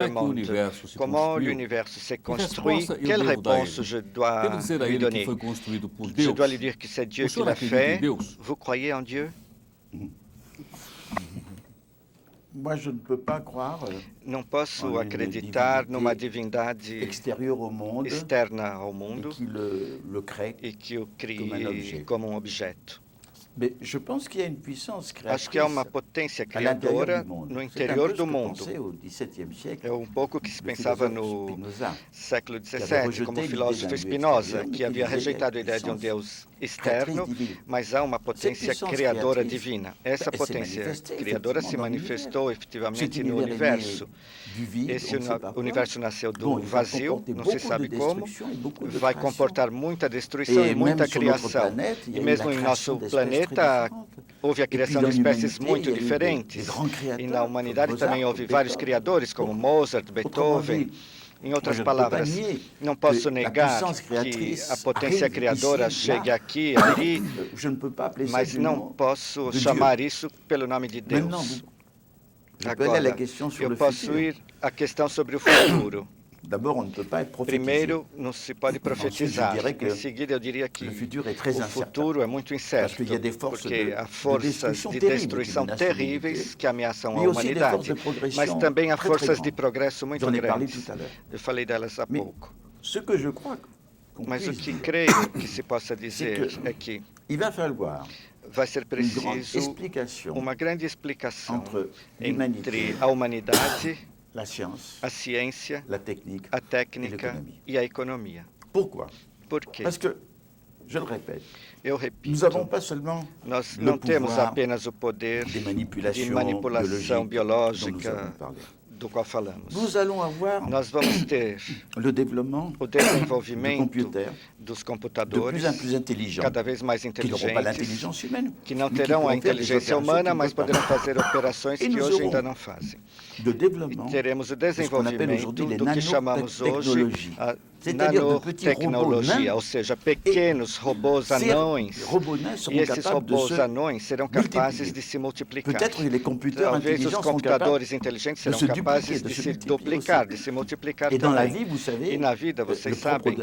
le monde. Comment l'univers se construit? Quelle réponse je dois lui donner? Je dois lui dire que c'est Dieu qui l'a fait. Vous croyez en Dieu? Moi, je ne peux pas croire Não posso acreditar numa divindade externa ao mundo e que o crie como um objeto. Mais je pense qu'il y a une puissance Acho que há uma potência criadora no interior do mundo. É um pouco o que se pensava no século XVII, como o filósofo Spinoza, que havia rejeitado a ideia de um Deus externo, mas há uma potência criadora divina. Essa potência criadora se manifestou efetivamente no universo. Esse universo nasceu do vazio, não se sabe como, vai comportar muita destruição e muita criação. E mesmo em nosso planeta, houve a criação de espécies muito diferentes. E na humanidade também houve vários criadores, como Mozart, Beethoven. Em outras palavras, não posso negar que a potência criadora chegue aqui, ali, mas não posso chamar isso pelo nome de Deus. Agora, eu posso ir à questão sobre o futuro. Primeiro, não se pode profetizar. Em seguida, eu diria que o futuro é muito incerto, porque há forças de destruição terríveis que ameaçam a humanidade, mas também há forças de progresso muito grandes. Eu falei delas há pouco. Mas o que creio que se possa dizer é que vai ser preciso uma grande explicação entre a humanidade, a ciência, a técnica e a economia. Por quê? Eu repito, nós não temos apenas o poder de manipulação biológica do qual falamos. Nós vamos ter o desenvolvimento dos computadores cada vez mais inteligentes, que não terão a inteligência humana, mas poderão fazer operações que hoje ainda não fazem. E teremos o desenvolvimento do que chamamos hoje a nanotecnologia, ou seja, pequenos robôs anões. E esses robôs anões serão capazes de se multiplicar. Talvez os computadores inteligentes serão capazes de se duplicar, de se multiplicar também. E na vida, vocês sabem,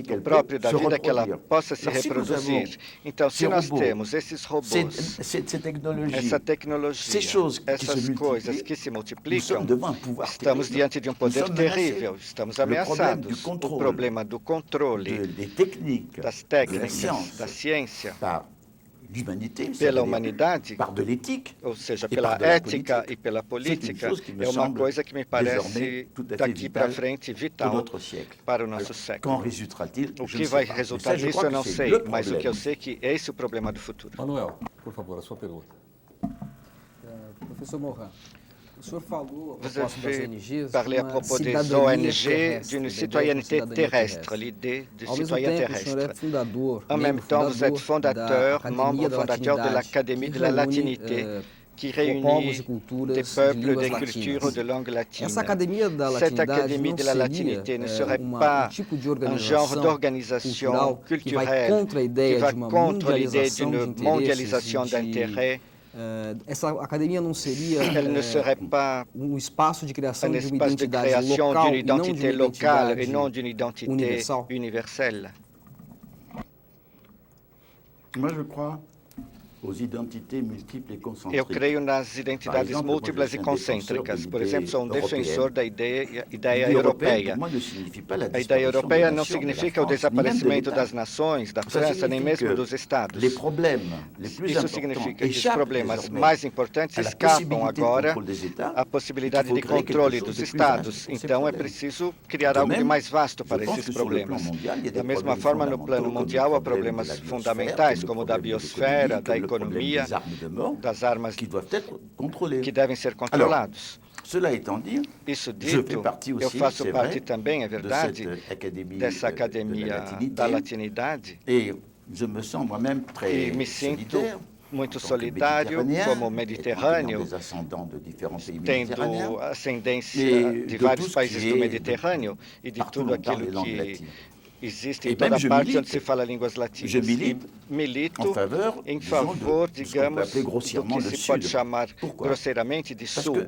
o próprio da vida é que ela possa se reproduzir. Então, se nós temos esses robôs, essa tecnologia, essas coisas que se multiplicam, estamos diante de um poder terrível, estamos ameaçados. O problema do controle, das técnicas, da ciência, pela humanidade, ou seja, pela ética e pela política, é uma coisa que me parece, daqui para frente, vital para o nosso século. O que vai resultar disso eu não sei, mas o que eu sei é que esse é o problema do futuro. Manuel, por favor, a sua pergunta. Professor Morin, o senhor falou parlé à propos des ONG d'une citoyenneté terrestre, l'idée de citoyen terrestre. En même temps, vous êtes membre fondateur de l'Académie de la Latinité, qui réunit des peuples, des cultures de langue latine. Cette Académie de la Latinité ne serait pas un genre d'organisation culturelle qui va contre l'idée d'une mondialisation d'intérêts. Essa academia não seria espaço de criação de une identité locale et non d'une identité universelle. Moi, je crois Eu creio nas identidades múltiplas e concêntricas. Por exemplo, sou um defensor da ideia europeia. A ideia europeia não significa o desaparecimento das nações, da França, nem mesmo dos Estados. Isso significa que os problemas mais importantes escapam agora à possibilidade de controle dos Estados. Então, é preciso criar algo de mais vasto para esses problemas. Da mesma forma, no plano mundial, há problemas fundamentais, como o da biosfera, da economia, das armas que devem ser controlados. Isso dito, eu faço parte também, é verdade, dessa Academia da Latinidade e me sinto muito solidário como mediterrâneo, tendo ascendência de vários países do Mediterrâneo e de tudo aquilo que existe em toda parte onde se fala línguas latinas. E milito em favor, digamos, do que se pode chamar grosseiramente de Sul.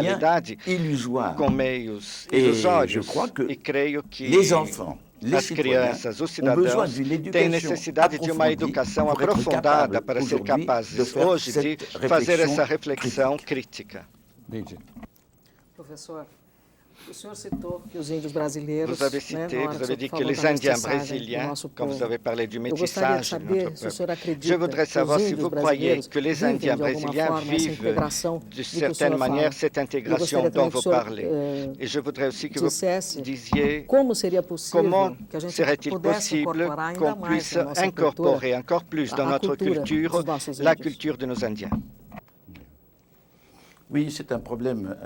realidade com meios ilusórios. E creio que as crianças, os cidadãos, têm necessidade de uma educação aprofundada para ser capazes hoje de fazer essa reflexão crítica. Entendi. Professor, o senhor citou que os índios brasileiros... Vous avez cité, vous avez dit que les Indiens brésiliens, quand vous avez parlé du métissage de notre peuple, je voudrais savoir si vous croyez que les Indiens brésiliens vivent de certaine manière cette intégration dont vous parlez. Et je voudrais aussi que vous disiez comment serait-il possible qu'on puisse incorporer encore plus dans notre culture la culture de nos Indiens. Oui, c'est un problème,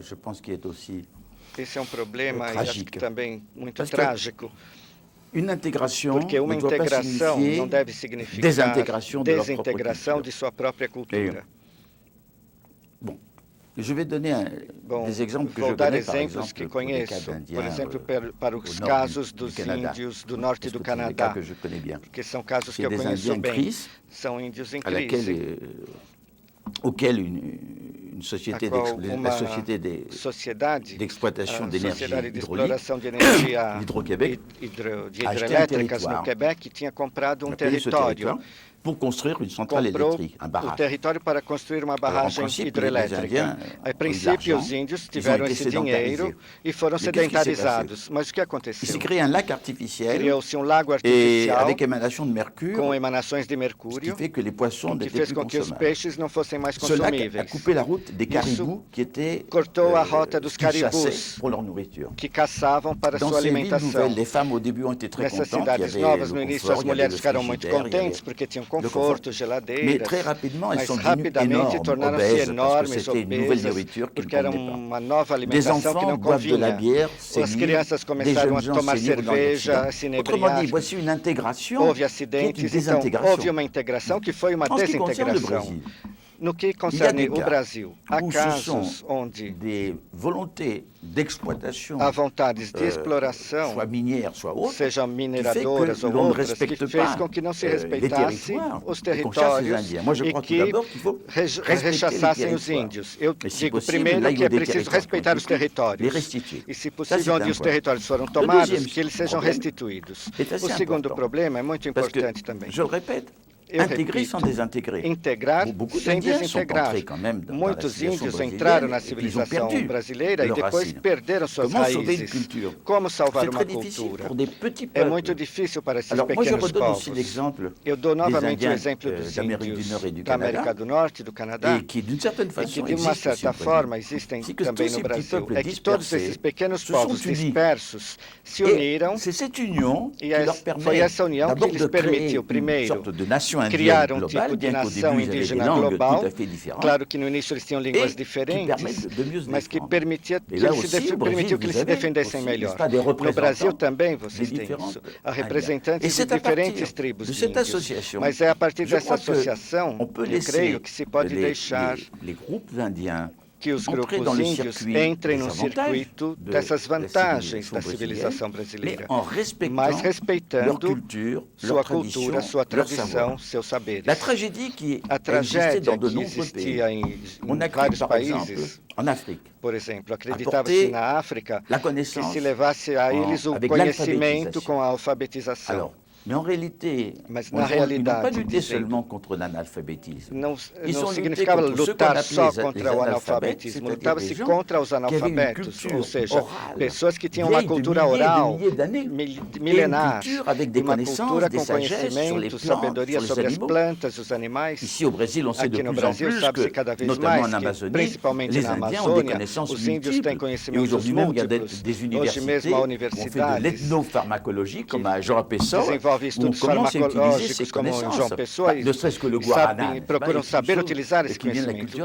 je pense, qui est aussi Esse é problema trágico. E também muito trágico. Porque uma integração não deve significar desintegração de sua própria cultura. Bom, je vais donner des exemples que je connais, par exemple, por exemplo, para os casos dos índios do norte do Canadá, porque são casos que eu conheço bem. São índios em crise. Auquel une société d'exploitation d'énergie hidroquebec hidrelétricas no Quebec tinha comprado território pour construire une centrale électrique, un barrage. O território para construir uma barragem hidrelétrica. A princípio, os índios tiveram esse dinheiro e foram sedentarizados. Mas o que aconteceu? Criou-se lago artificial com emanações de mercúrio, que fez com que os peixes não fossem mais consumíveis. Isso cortou a rota dos caribus, que caçavam para sua alimentação. Nessas cidades novas, no início, as mulheres ficaram muito contentes porque tinham conforto, geladeiras, mas rapidamente tornaram-se enormes, obesas, porque era uma nova alimentação que não convinha. As crianças começaram a tomar cerveja, a se inebriar. Houve acidentes, então houve uma integração que foi uma desintegração. No que concerne o Brasil, há casos onde há vontades de exploração, sejam mineradoras ou outras, que fez com que não se respeitasse os territórios e que rechaçassem os índios. Eu digo primeiro que é preciso respeitar os territórios e, se possível, onde os territórios foram tomados, que eles sejam restituídos. O segundo problema é muito importante também. Intégrer sans désintégrer. Integrar sem desintegrar. Muitos índios entraram na civilização brasileira e depois perderam suas raízes. Como salvar uma cultura? É muito difícil para esses pequenos povos. Eu dou novamente o exemplo dos índios da América do Norte e do Canadá, e que, de uma certa forma, existem também no Brasil. É que todos esses pequenos povos dispersos se uniram e foi essa união que lhes permitiu, primeiro, criar tipo de nação indígena global. Claro que no início eles tinham línguas diferentes, mas que permitiu que eles se defendessem melhor. No Brasil também vocês têm isso. Há representantes de diferentes tribos de índios. Mas é a partir dessa associação, eu creio, que se pode deixar que os grupos índios entrem no circuito dessas vantagens da civilização brasileira, mas respeitando sua cultura, sua tradição, seus saberes. A tragédia que existia em vários países, por exemplo, acreditava-se na África que se levasse a eles o conhecimento com a alfabetização. Mas na realidade, não significava lutar só contra o analfabetismo, lutava-se contra os analfabetos, ou seja, pessoas que tinham uma cultura oral milenar, uma cultura com conhecimento, sabedoria sobre as plantas e os animais. Aqui no Brasil, sabe-se cada vez mais que, principalmente na Amazônia, os índios têm conhecimentos múltiplos. Hoje mesmo a universidade desenvolve estudos farmacológicos como em João Pessoa e procuram saber utilizar esse conhecimento.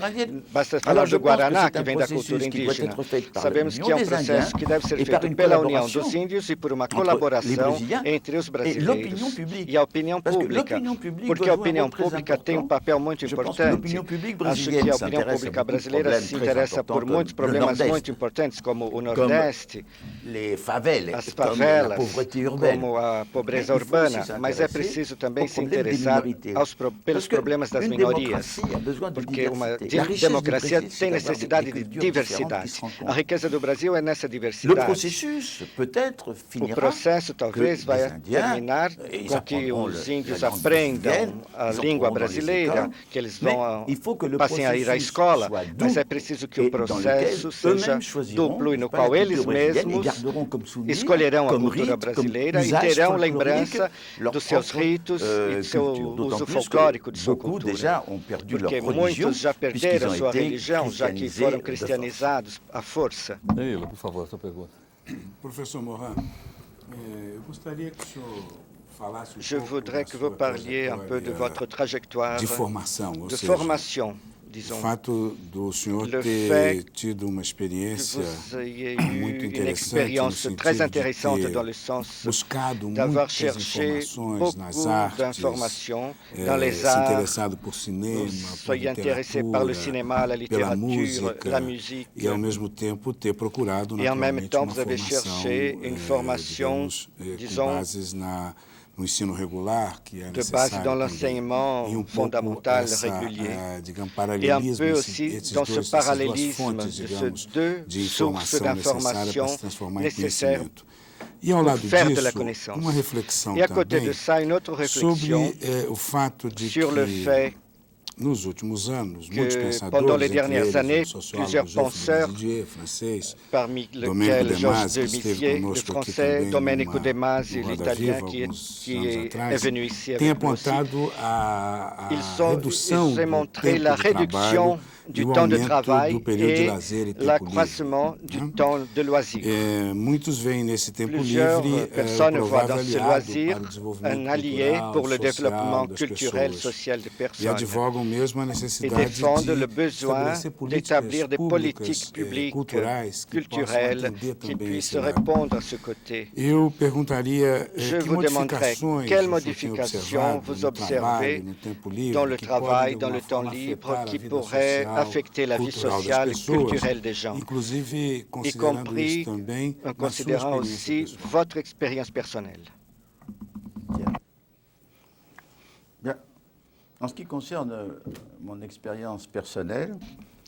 Basta falar do Guaraná, que vem da cultura indígena. Sabemos que é um processo que deve ser feito pela união dos índios e por uma colaboração entre os brasileiros e a opinião pública, porque a opinião pública tem um papel muito importante. Acho que a opinião pública brasileira se interessa por muitos problemas muito importantes, como o Nordeste, as favelas, como a pobreza urbana, urbana, mas é preciso também se interessar pelos problemas das minorias, porque uma democracia tem necessidade de diversidade. A riqueza do Brasil é nessa diversidade. O processo talvez vai terminar com que os índios aprendam a língua brasileira, que eles passem a ir à escola, mas é preciso que o processo seja duplo e no qual eles mesmos escolherão a cultura brasileira e terão lembrança dos seus ritos e do seu uso folclórico de sua cultura. Porque muitos já perderam sua religião, já que foram cristianizados à força. Neila, por favor, sua pergunta. Professor Morin, eu gostaria que o senhor falasse Je voudrais que vous parliez un peu de votre trajectoire de formação, de formation. Disons, o fato do senhor ter tido uma experiência muito interessante no sentido de ter buscado muitas informações nas artes, se interessado por cinema, por literatura, pela música e, ao mesmo tempo, ter procurado naturalmente uma formação, digamos, com bases no ensino regular, que é de base dans l'enseignement fondamental régulier, et un peu aussi dans ce parallélisme de ces deux sources d'information nécessaires pour faire de la connaissance. Et à côté de ça, une autre réflexion sur le fait nos últimos anos, muitos pensadores, pendant les dernières années, plusieurs penseurs, parmi lesquels Georges de Maizière, le français, Domenico De Masi, l'italien, qui est venu ici avec nous aussi, ils ont montré la réduction du temps de travail et l'accroissement du temps de loisir. Plusieurs personnes voient dans ce loisir un allié pour le développement culturel, social des personnes et défendent le besoin d'établir des politiques publiques culturelles qui puissent répondre à ce côté. Je vous demanderai quelles modifications vous observez dans le travail, dans le temps libre, qui pourraient affecter la vie sociale et culturelle des gens, y compris en considérant aussi votre expérience personnelle. Bien. En ce qui concerne mon expérience personnelle,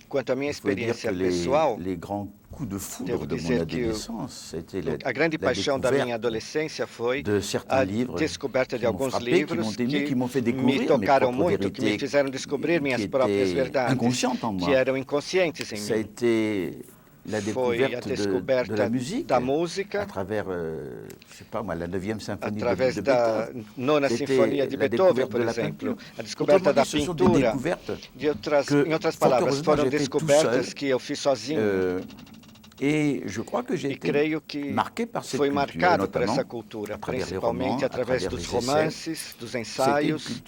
quanto à minha experiência pessoal, les grands coups de foudre devo de mon dizer que adolescence, c'était a grande paixão da minha adolescência foi a descoberta de alguns livros que me tocaram muito, que me fizeram descobrir minhas próprias verdades, que eram inconscientes em mim. Foi a descoberta da música, através da nona sinfonia de Beethoven, por exemplo, a descoberta da pintura. Em outras palavras, foram descobertas que eu fiz sozinho. E creio que foi marcado por essa cultura, principalmente através dos romances, dos ensaios.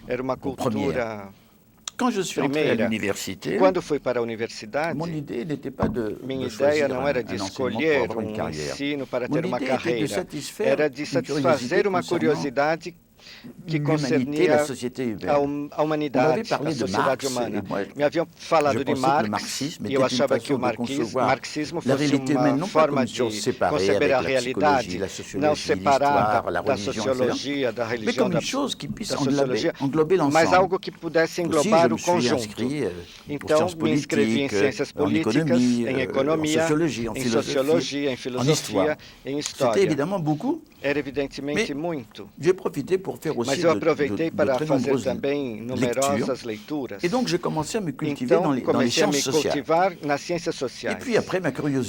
Era uma cultura primeira. Quando fui para a universidade, minha ideia não era de escolher um ensino para ter uma carreira, era de satisfazer uma curiosidade que concernia a humanidade, a sociedade humana. Me haviam falado de Marx e eu achava que o marxismo fosse uma forma de conceber a realidade, não separada da sociologia, da religião, da sociologia, mas algo que pudesse englobar o conjunto. Então, me inscrevi em ciências políticas, em economia, em sociologia, em filosofia, em história. Era evidentemente muito. Mas eu aproveitei para fazer também numerosas leituras. Então, comecei a me cultivar nas ciências sociais.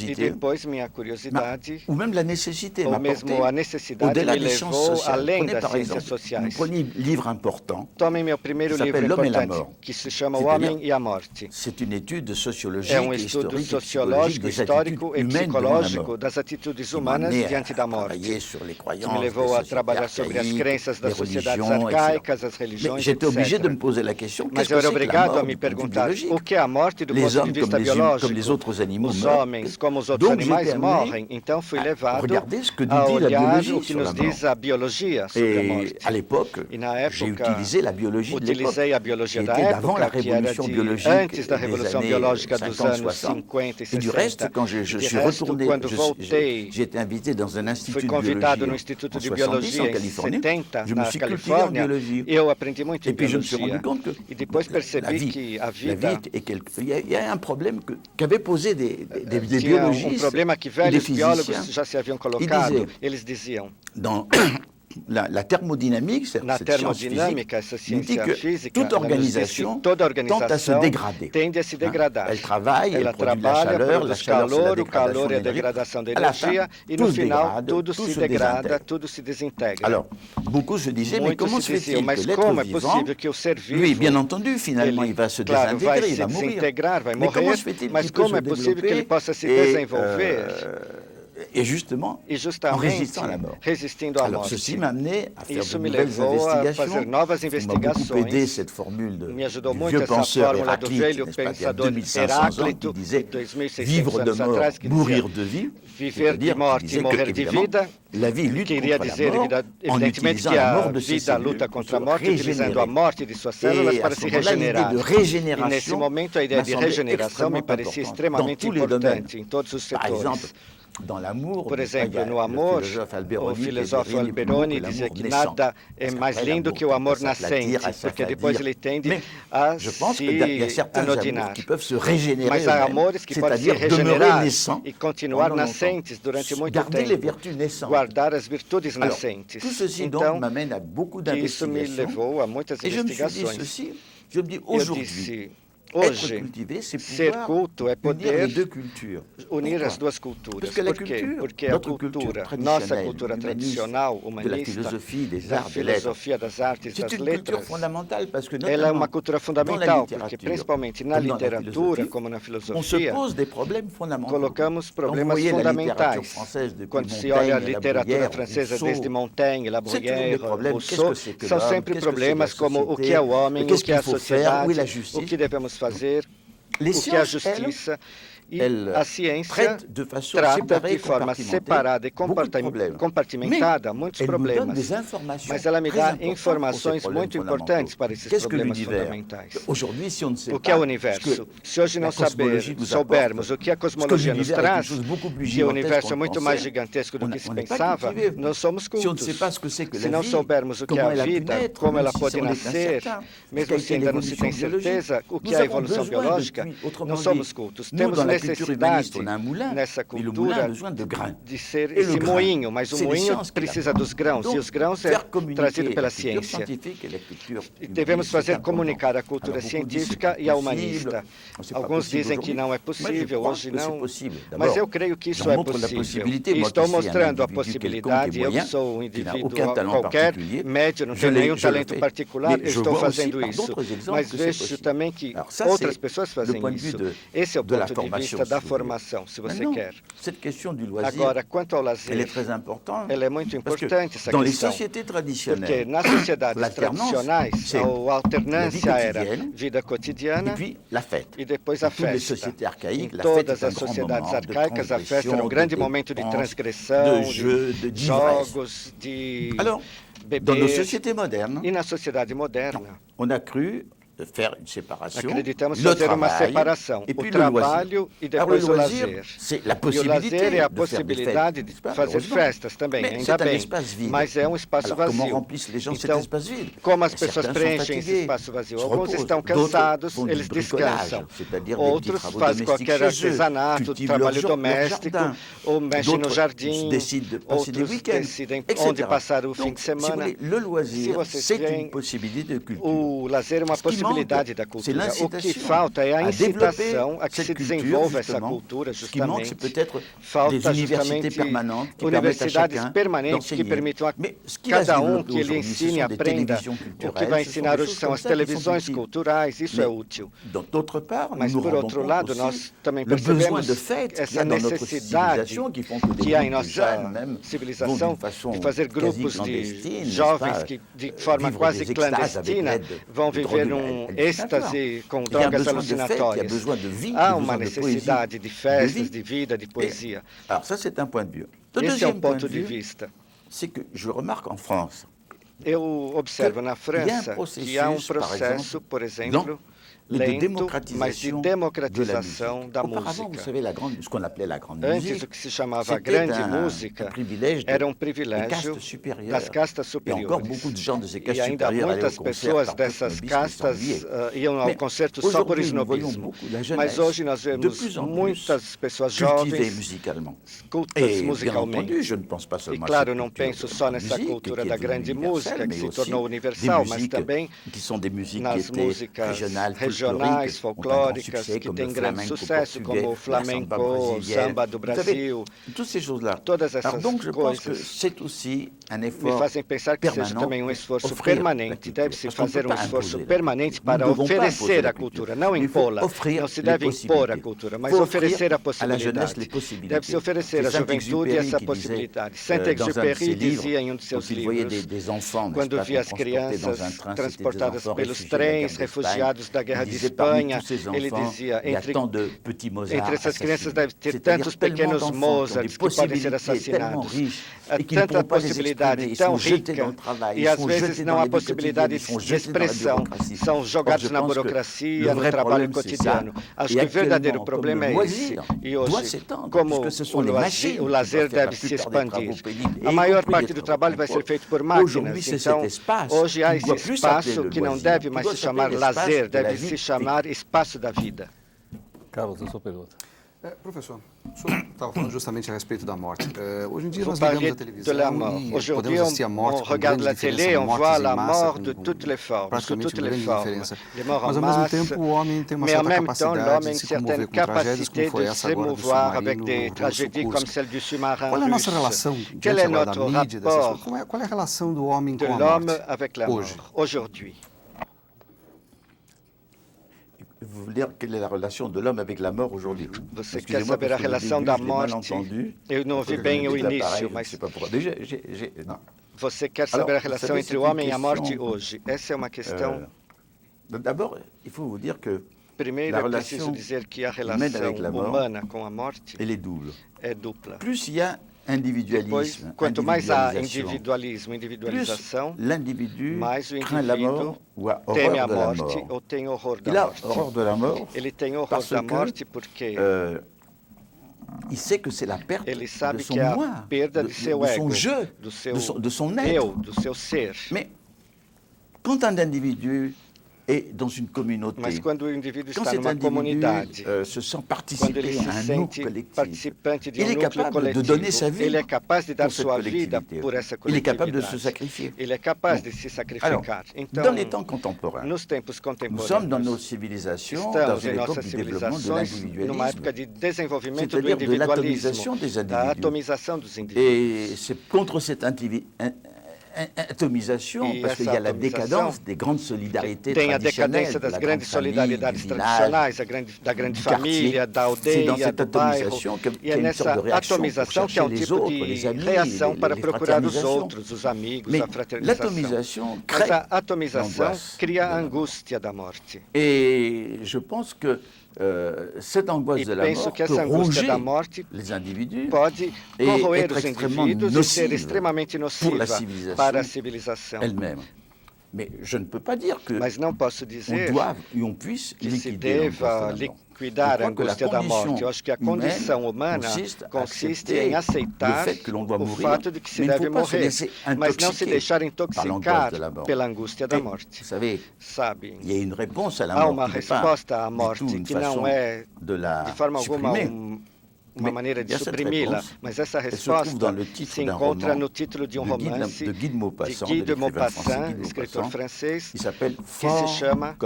E depois, minha curiosidade, ou mesmo a necessidade, me levou além das ciências sociais. Tomem meu primeiro livro importante, que se chama O Homem e a Morte. É um estudo sociológico, histórico e psicológico das atitudes humanas diante da morte, que me levou a trabalhar sobre as crenças das sociedades arcaicas, as religiões, J'étais obligé de me poser la question, mas eu era obrigado a me perguntar o que é a morte do ponto de vista biológico. Os homens, como os outros animais, morrem. Então fui levado a olhar o que nos diz a biologia sobre a morte. E na época, utilizei a biologia da época, que era de antes da Revolução Biológica dos anos 50 e 60. De resto, quando voltei, fui convidado no Instituto de Biologia em 70, na Califórnia, eu aprendi muito em biologia. E depois percebi que a vida tinha um problema que velhos biólogos já se haviam colocado. Eles diziam... La thermodynamique, na termodinâmica, essa ciência física, toda organização tende a se degradar. Ela trabalha, produz calor, o calor é a degradação da energia, e no final tudo se degrada, tudo se desintegra. Alors, beaucoup se disaient, mais comment se fait-il mas que como é l'être possível vivant, que o ser vivo, lui, bien entendu, finalement, il va se claro, vai désintégrer, il se va mourir. desintegrar, vai Mais comment morrer, se fait-il mas qu'il peut como se é possível que ele développer possa se desenvolver? Et justement, en justamente résistant à la mort. resistindo à Alors, morte. ceci m'a amené à faire Isso de me nouvelles levou a investigations. fazer novas Ça m'a beaucoup investigações. aidé cette formule Me ajudou du muito vieux essa penseur fórmula do Héraclite, velho n'est-ce pas, d'il y a pensador 2500 ans, qui Heráclito, disait 2600 vivre de anos mort, atrás, que mourir dizia de vie. viver de C'est-à-dire morte qu'il e disait que, morrer de évidemment, vida. la vie lutte Queria contre dizer, la mort en evidentemente, utilisant que la a mort de ses vida cellules luta pour contra a se morte, utilizando a régénérer. morte de suas células Et para à ce se moment-là, l'idée regenerar. de régénération E nesse momento, a ideia de m'a semblé regeneração me extrêmement parecia importante extremamente dans tous les domaines. importante em todos os Par exemple, setores. dans l'amour, Por exemplo, il y a no amor, le philosophe o Alberoni, filósofo Alberoni dizia que nada é mais lindo que o amor nascente, porque depois ele tende a se anodinar. Mas há amores que podem se regenerar e continuar nascentes durante muito tempo, guardar as virtudes nascentes. Então, isso me levou a muitas investigações. Eu disse, hoje, ser culto é poder unir as duas culturas. Por quê? Porque a cultura, nossa cultura tradicional, humanista, da filosofia das artes, das letras, ela é uma cultura fundamental, porque principalmente na literatura, como na filosofia, colocamos problemas fundamentais. Quando se olha a literatura francesa, desde Montaigne, La Bruyère, Rousseau, são sempre problemas como o que é o homem, o que é a sociedade, o que devemos fazer, o que é a justiça. E a ciência trata de forma separada e compartimentada muitos problemas, mas ela me dá informações muito importantes para esses problemas fundamentais. O que é o universo? Se hoje não soubermos o que a cosmologia nos traz, que o universo é muito mais gigantesco do que se pensava, não somos cultos. Se não soubermos o que é a vida, como ela pode nascer, mesmo se ainda não se tem certeza, o que é a evolução biológica, não somos cultos. Temos necessidade nessa cultura de ser esse moinho, mas o moinho precisa dos grãos, e os grãos é trazido pela ciência. E devemos fazer comunicar a cultura científica e a humanista. Alguns dizem que não é possível, hoje não, mas eu creio que isso é possível. E estou mostrando a possibilidade. Eu sou um indivíduo qualquer, médio, não tenho nenhum talento particular, eu estou fazendo isso. Mas vejo também que outras pessoas fazem isso. Esse é o ponto de vista da formação, se você quer. Agora, quanto ao lazer, ela é muito importante, essa questão, porque nas sociedades tradicionais, a alternância era vida cotidiana e depois a festa. Em todas as sociedades arcaicas, a festa era um grande momento de transgressão, de jogos, de beber. E na sociedade moderna, acreditamos fazer uma separação, o trabalho e depois o lazer. E o lazer é a possibilidade de fazer festas também, ainda bem, mas é um espaço vazio. Então, como as pessoas preenchem esse espaço vazio? Alguns estão cansados, eles descansam. Outros fazem qualquer artesanato, trabalho doméstico, ou mexem no jardim. Outros decidem onde passar o fim de semana. Se vocês veem, o lazer é uma possibilidade possibilidade da cultura. O que falta é a incitação a que se desenvolva essa cultura, justamente. Falta justamente universidades permanentes que permitam a cada que ele ensine, aprenda. O que vai ensinar hoje são as televisões culturais, isso é útil. Mas, por outro lado, nós também percebemos essa necessidade que há em nossa civilização de fazer grupos de jovens que, de forma quase clandestina, vão viver num êxtase com drogas alucinatórias. Há uma necessidade de festas, de vida, de poesia. Esse é um ponto de vista. Eu observo na França que há um processo, por exemplo, lento, mas de democratização da música. Antes, o que se chamava grande música era um privilégio das castas superiores. E ainda muitas pessoas dessas castas iam ao concerto só por esnobismo. Mas hoje nós vemos muitas pessoas jovens, cultas musicalmente. E claro, não penso só nessa cultura da grande música, que se tornou universal, mas também nas músicas regionais, folclóricas, que têm grande sucesso, como o flamenco, o samba do Brasil. Todas essas coisas me fazem pensar que seja também um esforço permanente. Deve-se fazer um esforço permanente para oferecer a cultura, não impô-la. Não se deve impor a cultura, mas oferecer a possibilidade. Deve-se oferecer à juventude essa possibilidade. Saint-Exupéry dizia em um de seus livros, quando via as crianças transportadas pelos trens, refugiados da Guerra de Espanha, ele dizia, entre essas crianças deve ter tantos pequenos Mozarts que podem ser assassinados. Há tanta possibilidade tão rica e às vezes não há possibilidade de expressão. São jogados na burocracia, no trabalho cotidiano. Acho que o verdadeiro problema é esse. E hoje, como o lazer deve se expandir, a maior parte do trabalho vai ser feito por máquinas. Então, hoje há esse espaço que não deve mais se chamar lazer, deve se chamar espaço da vida. Carlos, a sua pergunta. Professor, o senhor estava falando justamente a respeito da morte. Hoje em dia nós ligamos a televisão e podemos assistir a morte com grande diferença, mortes em massa, praticamente uma grande diferença. Mas, ao mesmo tempo, o homem tem uma certa capacidade de se comover com tragédias como foi essa agora do submarino russo. Qual é a nossa relação diante agora da mídia, dessas coisas? Qual é a relação do homem com a morte hoje? Vous voulez dire quelle est la relation de l'homme avec la mort aujourd'hui? Você quer saber a relação da morte? Eu não ouvi bem o início, mas... Você quer saber a relação entre o homem e a morte hoje? Essa é uma questão... D'abord, il faut vous dire que primeiro, é preciso dizer que a relação humana com a morte é dupla. Plus il y a depois, quanto mais há individualização, mais o indivíduo teme a morte ou tem horror da morte. Ele tem horror da morte porque ele sabe que é a perda do seu ego, do seu eu, do seu ser. Mas quando o indivíduo está numa comunidade, quando ele se sente participante de um núcleo coletivo, ele é capaz de dar sua vida por essa coletividade. Ele é capaz de se sacrificar. Então, nos tempos contemporâneos, estamos em nossas civilizações numa época de desenvolvimento do individualismo, da atomização dos indivíduos. Atomisation, parce qu'il y a la décadence des grandes solidarités tem a decadência das grandes solidariedades tradicionais, da grande família, da aldeia, do bairro. E é nessa atomização que há um tipo de reação para procurar os outros, os amigos, a fraternização. Mas a atomização cria a angústia da morte. E je pense que cette angoisse de la mort que essa angústia da morte pode corroer os indivíduos e ser extremamente nociva para a civilização. Mas não posso dizer que se deva liquidar a angústia da morte. Eu acho que a condição humana consiste em aceitar o fato de que se deve morrer, mas não se deixar intoxicar pela angústia da morte. Sabe, há uma resposta à morte que não é, de forma alguma, uma maneira de suprimi-la, mas essa resposta se encontra no título de um romance de Guy de Maupassant, escritor francês, que se chama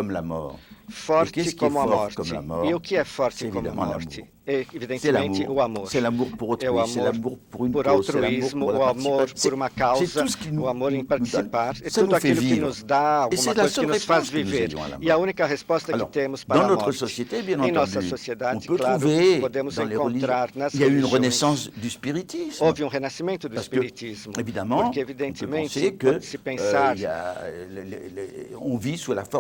Forte como a Morte. E o que é forte como a morte? É, evidentemente, o amor. É o amor por altruísmo, o amor por uma causa, o amor em participar. É tudo aquilo que nos dá alguma coisa que nos faz viver. E a única resposta que temos para a morte. Em nossa sociedade, claro, podemos encontrar nas religiões. Houve um renascimento do espiritismo. Porque, evidentemente, pode-se pensar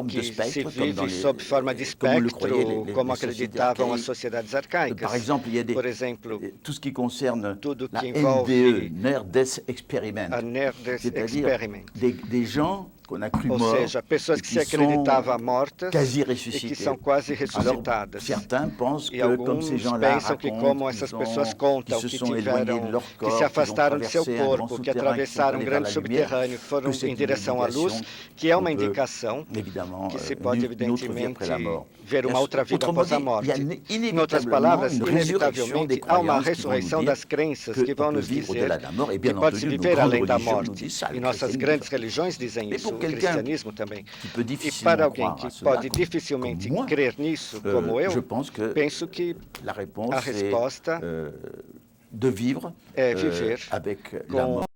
que se vive sob forma de espectro, como acreditavam as sociedades arcaicas. Por exemplo, tudo que envolve Near Death Experiment. a Near Death Experiment. Des gens qu'on a cru Ou morts, seja, pessoas que se acreditavam mortas quasi e que ressuscités. são quase ressuscitadas. Certains pensent E que, comme alguns ces gens-là pensam que, racontent, como essas pessoas contam, qu'ils que se sont éloignés de tiveram, leur que corps, se afastaram de seu qu'ils ont traversé un corpo, grand que souterrain, atravessaram um qu'ils sont allés grande vers la lumière, subterrâneo, foram que c'est em une direção à luz, indication que é uma qu'on peut, indicação évidemment, que se pode, une autre vie evidentemente, après la mort. ver uma outra vida Autrement após a dit, morte. il y a Em outras palavras, une résurrection des inevitavelmente, há uma croyances qui vont nous ressurreição dire das crenças que que vão on peut nos vivre dizer au-delà de la mort, et que bien pode-se entendu, nos viver grandes além da religions nous morte. disent ça, E le nossas christianisme. grandes religiões dizem Mais isso, pour o quelqu'un cristianismo também. qui peut E difficilement para alguém croire que à cela, pode dificilmente comme moi, crer nisso, como eu, je pense que penso que la réponse a resposta est de vivre é viver avec la com mort.